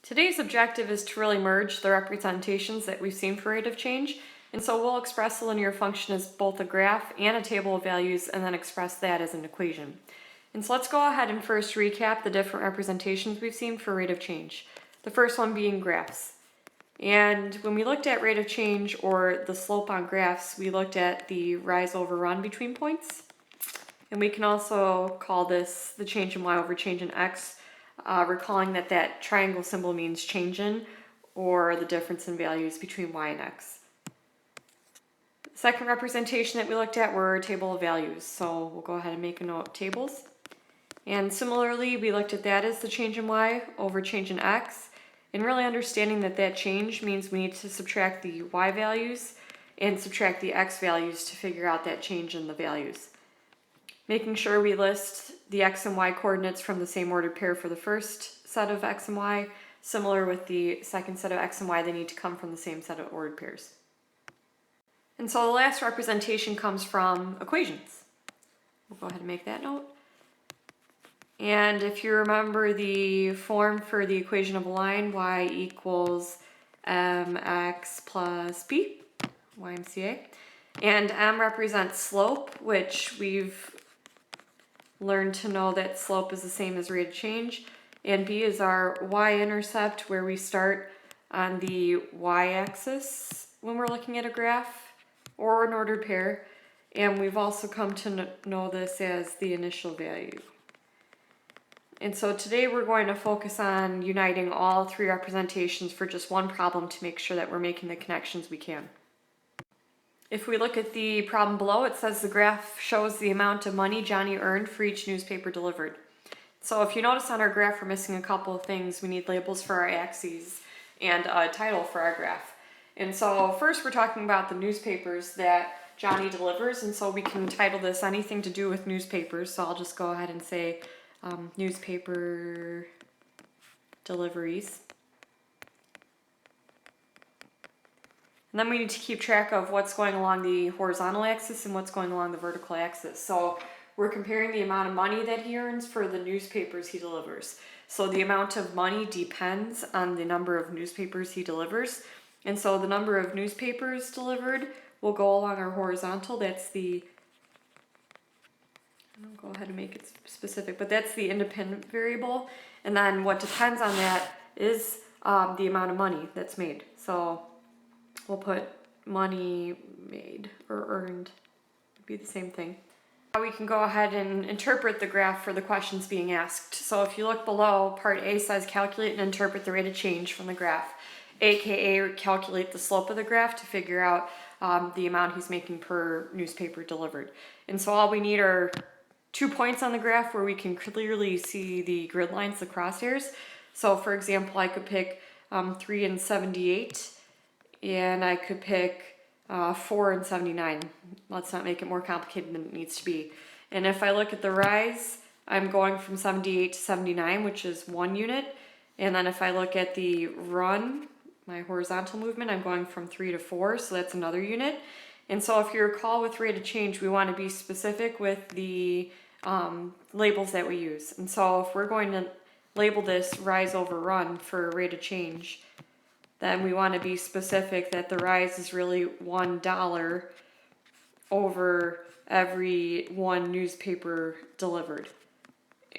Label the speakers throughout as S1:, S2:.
S1: Today's objective is to really merge the representations that we've seen for rate of change, and so we'll express the linear function as both a graph and a table of values and then express that as an equation. And so let's go ahead and first recap the different representations we've seen for rate of change. The first one being graphs. And when we looked at rate of change or the slope on graphs, we looked at the rise over run between points. And we can also call this the change in y over change in x, recalling that that triangle symbol means change in or the difference in values between y and x. The second representation that we looked at were table of values. So we'll go ahead and make a note of tables. And similarly, we looked at that as the change in y over change in x. And really understanding that that change means we need to subtract the y values and subtract the x values to figure out that change in the values. Making sure we list the x and y coordinates from the same ordered pair for the first set of x and y. Similar with the second set of x and y, they need to come from the same set of ordered pairs. And so the last representation comes from equations. We'll go ahead and make that note. And if you remember the form for the equation of a line, y equals mx plus b, YMCA. And m represents slope, which we've learned to know that slope is the same as rate of change. And b is our y-intercept, where we start on the y-axis when we're looking at a graph or an ordered pair. And we've also come to know this as the initial value. And so today we're going to focus on uniting all three representations for just one problem to make sure that we're making the connections we can. If we look at the problem below, it says the graph shows the amount of money Johnny earned for each newspaper delivered. So if you notice on our graph, we're missing a couple of things. We need labels for our axes and a title for our graph. And so first we're talking about the newspapers that Johnny delivers, and so we can title this anything to do with newspapers. So I'll just go ahead and say newspaper deliveries. And then we need to keep track of what's going along the horizontal axis and what's going along the vertical axis. So we're comparing the amount of money that he earns for the newspapers he delivers. So the amount of money depends on the number of newspapers he delivers. And so the number of newspapers delivered will go along our horizontal. That's the, I'll go ahead and make it specific, but that's the independent variable. And then what depends on that is the amount of money that's made. So we'll put money made or earned, would be the same thing. Now we can go ahead and interpret the graph for the questions being asked. So if you look below, part A says calculate and interpret the rate of change from the graph, aka calculate the slope of the graph to figure out the amount he's making per newspaper delivered. And so all we need are 2 points on the graph where we can clearly see the grid lines, the crosshairs. So for example, I could pick 3 and 78, and I could pick 4 and 79. Let's not make it more complicated than it needs to be. And if I look at the rise, I'm going from 78 to 79, which is 1 unit. And then if I look at the run, my horizontal movement, I'm going from 3 to 4, so that's another unit. And so if you recall with rate of change, we want to be specific with the labels that we use. And so if we're going to label this rise over run for rate of change, then we want to be specific that the rise is really $1 over every one newspaper delivered.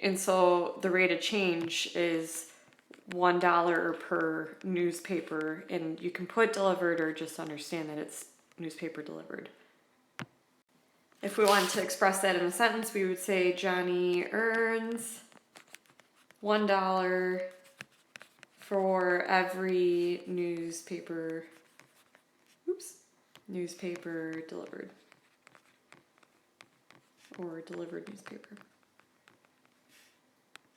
S1: And so the rate of change is $1 per newspaper, and you can put delivered or just understand that it's newspaper delivered. If we wanted to express that in a sentence, we would say Johnny earns $1 for every newspaper delivered, or delivered newspaper.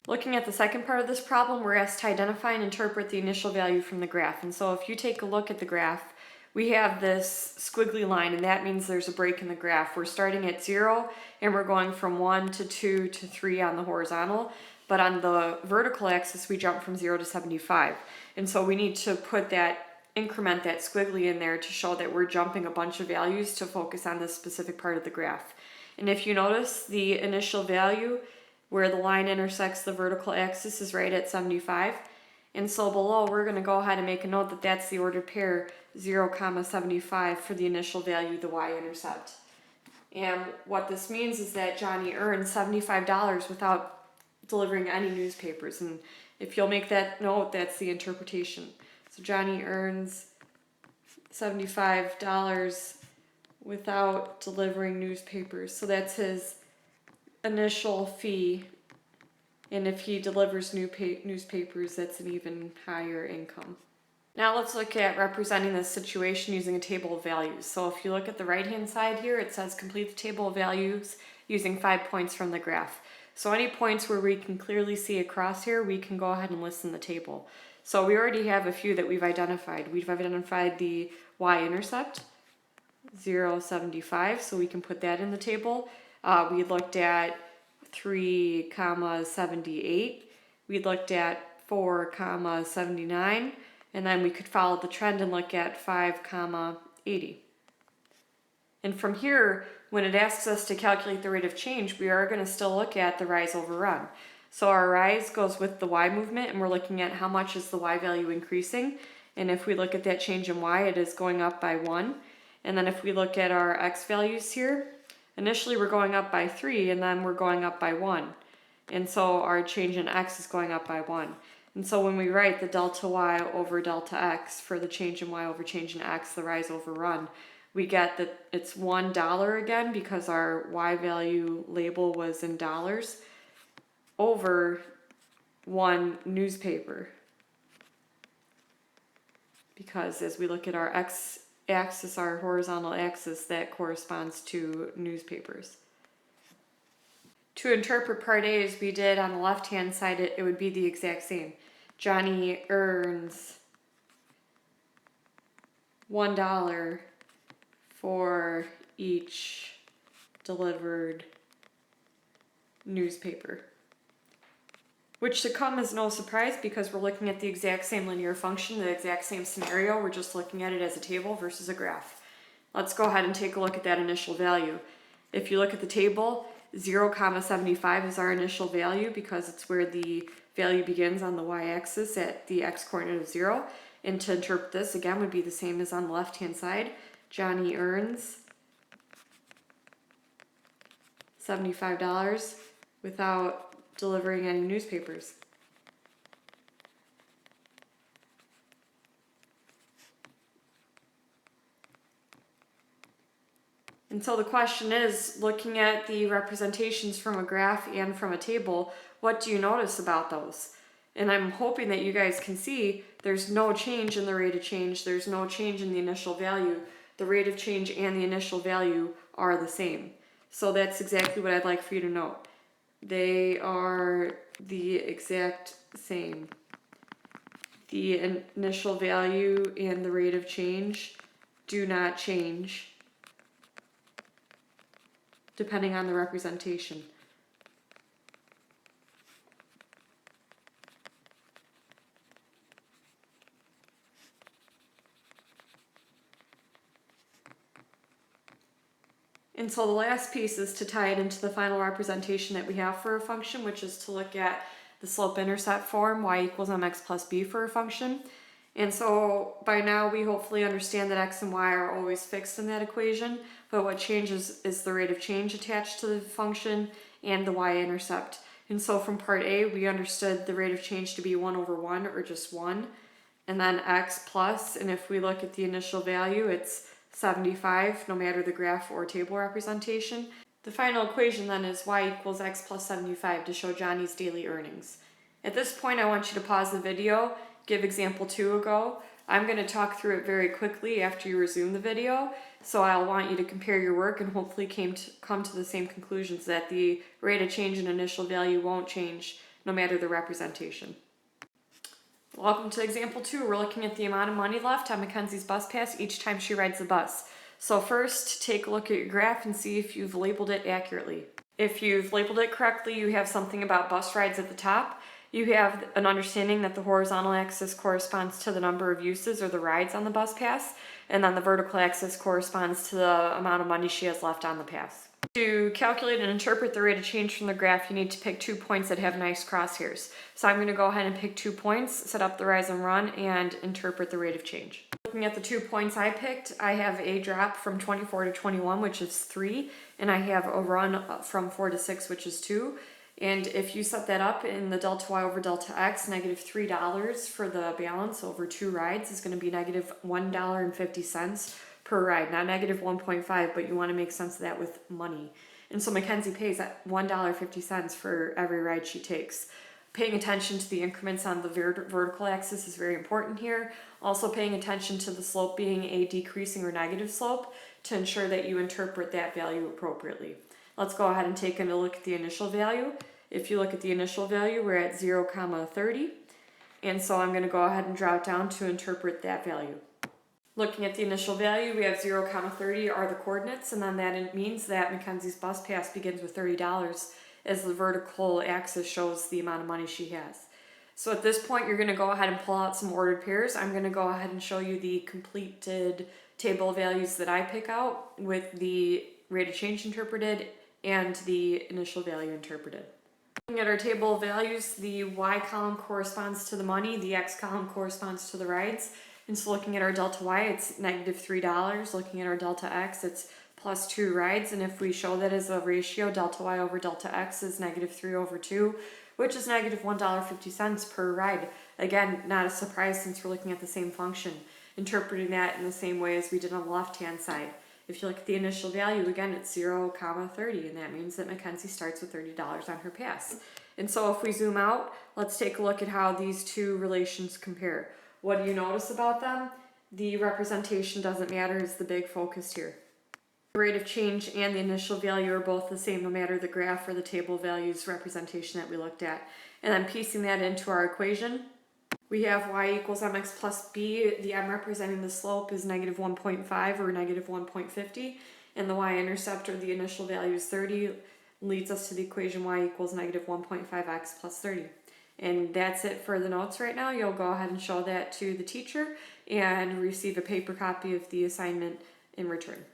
S1: Looking at the second part of this problem, we're asked to identify and interpret the initial value from the graph. And so if you take a look at the graph, we have this squiggly line, and that means there's a break in the graph. We're starting at 0, and we're going from 1 to 2 to 3 on the horizontal. But on the vertical axis, we jump from 0 to 75. And so we need to put that increment, that squiggly in there to show that we're jumping a bunch of values to focus on this specific part of the graph. And if you notice, the initial value where the line intersects the vertical axis is right at 75. And so below, we're going to go ahead and make a note that that's the ordered pair 0,75 for the initial value, the y-intercept. And what this means is that Johnny earned $75 without delivering any newspapers. And if you'll make that note, that's the interpretation. So Johnny earns $75 without delivering newspapers. So that's his initial fee. And if he delivers newspapers, that's an even higher income. Now let's look at representing this situation using a table of values. So if you look at the right-hand side here, it says complete the table of values using 5 points from the graph. So any points where we can clearly see a cross here, we can go ahead and list in the table. So we already have a few that we've identified. We've identified the y-intercept, 0.75, so we can put that in the table. We looked at 3,78. We looked at 4,79. And then we could follow the trend and look at 5,80. And from here, when it asks us to calculate the rate of change, we are going to still look at the rise over run. So our rise goes with the y movement, and we're looking at how much is the y value increasing. And if we look at that change in y, it is going up by 1. And then if we look at our x values here, initially we're going up by 3, and then we're going up by 1. And so our change in x is going up by 1. And so when we write the delta y over delta x for the change in y over change in x, the rise over run, we get that it's $1 again because our y value label was in dollars over 1 newspaper. Because as we look at our x-axis, our horizontal axis, that corresponds to newspapers. To interpret part A as we did on the left-hand side, it would be the exact same. Johnny earns $1 for each delivered newspaper. Which should come as no surprise because we're looking at the exact same linear function, the exact same scenario. We're just looking at it as a table versus a graph. Let's go ahead and take a look at that initial value. If you look at the table, 0,75 is our initial value because it's where the value begins on the y-axis at the x-coordinate of 0. And to interpret this, again, would be the same as on the left-hand side. Johnny earns $75 without delivering any newspapers. And so the question is, looking at the representations from a graph and from a table, what do you notice about those? And I'm hoping that you guys can see there's no change in the rate of change, there's no change in the initial value. The rate of change and the initial value are the same. So that's exactly what I'd like for you to note. They are the exact same. The initial value and the rate of change do not change depending on the representation. And so the last piece is to tie it into the final representation that we have for a function, which is to look at the slope-intercept form, y equals mx plus b for a function. And so by now we hopefully understand that x and y are always fixed in that equation, but what changes is the rate of change attached to the function and the y-intercept. And so from part A, we understood the rate of change to be 1 over 1, or just 1, and then x plus, and if we look at the initial value, it's 75, no matter the graph or table representation. The final equation then is y equals x plus 75 to show Johnny's daily earnings. At this point, I want you to pause the video, give example 2 a go. I'm going to talk through it very quickly after you resume the video, so I'll want you to compare your work and hopefully come to the same conclusions that the rate of change in initial value won't change no matter the representation. Welcome to example 2. We're looking at the amount of money left on Mackenzie's bus pass each time she rides the bus. So first, take a look at your graph and see if you've labeled it accurately. If you've labeled it correctly, you have something about bus rides at the top. You have an understanding that the horizontal axis corresponds to the number of uses or the rides on the bus pass, and then the vertical axis corresponds to the amount of money she has left on the pass. To calculate and interpret the rate of change from the graph, you need to pick 2 points that have nice crosshairs. So I'm going to go ahead and pick 2 points, set up the rise and run, and interpret the rate of change. Looking at the 2 points I picked, I have a drop from 24 to 21, which is 3, and I have a run from 4 to 6, which is 2. And if you set that up in the delta y over delta x, negative $3 for the balance over 2 rides is going to be negative $1.50 per ride. Not negative 1.5, but you want to make sense of that with money. And so Mackenzie pays at $1.50 for every ride she takes. Paying attention to the increments on the vertical axis is very important here. Also paying attention to the slope being a decreasing or negative slope to ensure that you interpret that value appropriately. Let's go ahead and take a look at the initial value. If you look at the initial value, we're at 0,30. And so I'm going to go ahead and drop down to interpret that value. Looking at the initial value, we have 0,30 are the coordinates, and then that means that Mackenzie's bus pass begins with $30 as the vertical axis shows the amount of money she has. So at this point, you're going to go ahead and pull out some ordered pairs. I'm going to go ahead and show you the completed table of values that I pick out with the rate of change interpreted and the initial value interpreted. Looking at our table of values, the Y column corresponds to the money, the X column corresponds to the rides. And so looking at our delta Y, it's negative $3. Looking at our delta X, it's plus 2 rides. And if we show that as a ratio, delta Y over delta X is negative 3 over 2, which is negative $1.50 per ride. Again, not a surprise since we're looking at the same function. Interpreting that in the same way as we did on the left-hand side. If you look at the initial value, again, it's 0,30, and that means that Mackenzie starts with $30 on her pass. And so if we zoom out, let's take a look at how these two relations compare. What do you notice about them? The representation doesn't matter is the big focus here. The rate of change and the initial value are both the same no matter the graph or the table values representation that we looked at. And then piecing that into our equation, we have y equals mx plus b. The m representing the slope is negative 1.5 or negative 1.50, and the y-intercept or the initial value is 30, leads us to the equation y equals negative 1.5x plus 30. And that's it for the notes right now. You'll go ahead and show that to the teacher and receive a paper copy of the assignment in return.